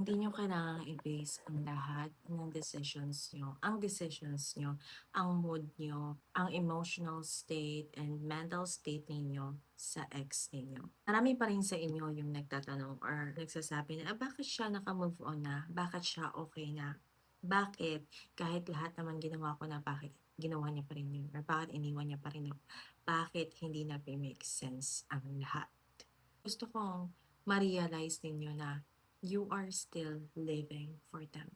Hindi niyo kailangang i-base ang lahat ng decisions niyo, ang mood niyo, ang emotional state and mental state ninyo sa ex ninyo. Marami pa rin sa inyo yung nagtatanong or nagsasabi na, bakit siya naka-move on na? Bakit siya okay na? Bakit kahit lahat naman ginawa ko na, bakit ginawa niya pa rin yun? Or bakit iniwan niya pa rin ako? Bakit hindi nagme-make sense ang lahat? Gusto kong ma-realize ninyo na you are still living for them.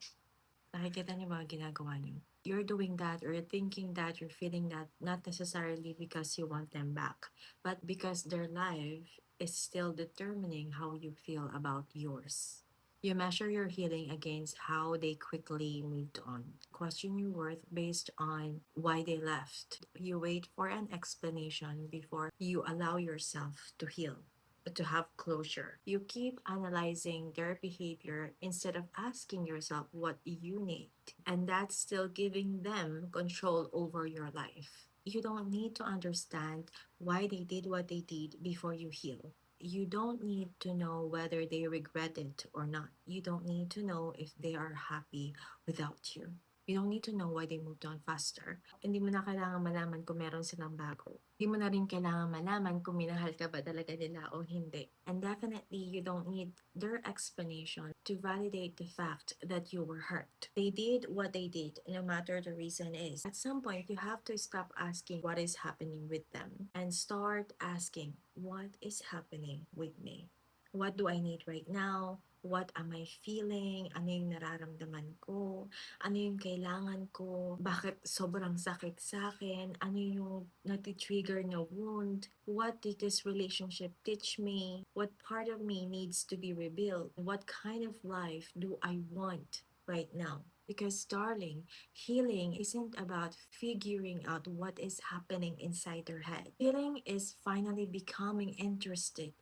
Nakikita niyo ba ang ginagawa niyo? You're doing that or you're thinking that, you're feeling that not necessarily because you want them back, but because their life is still determining how you feel about yours. You measure your healing against how they quickly moved on. Question your worth based on why they left. You wait for an explanation before you allow yourself to heal, to have closure. You keep analyzing their behavior instead of asking yourself what you need. And that's still giving them control over your life. You don't need to understand why they did what they did before you heal. You don't need to know whether they regret it or not. You don't need to know if they are happy without you. You don't need to know why they moved on faster. Hindi mo na kailangan malaman kung meron silang bago. Hindi mo na rin kailangan malaman kung minahal ka ba talaga nila o hindi. And definitely, you don't need their explanation to validate the fact that you were hurt. They did what they did, no matter the reason is. At some point, you have to stop asking what is happening with them and start asking, what is happening with me? What do I need right now? What am I feeling? Ano yung nararamdaman ko? Ano yung kailangan ko? Bakit sobrang sakit sa akin? Ano yung nati-trigger na wound? What did this relationship teach me? What part of me needs to be rebuilt? What kind of life do I want right now? Because, darling, healing isn't about figuring out what is happening inside their head. Healing is finally becoming interested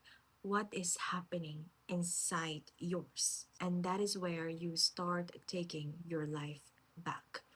what is happening inside yours. And that is where you start taking your life back.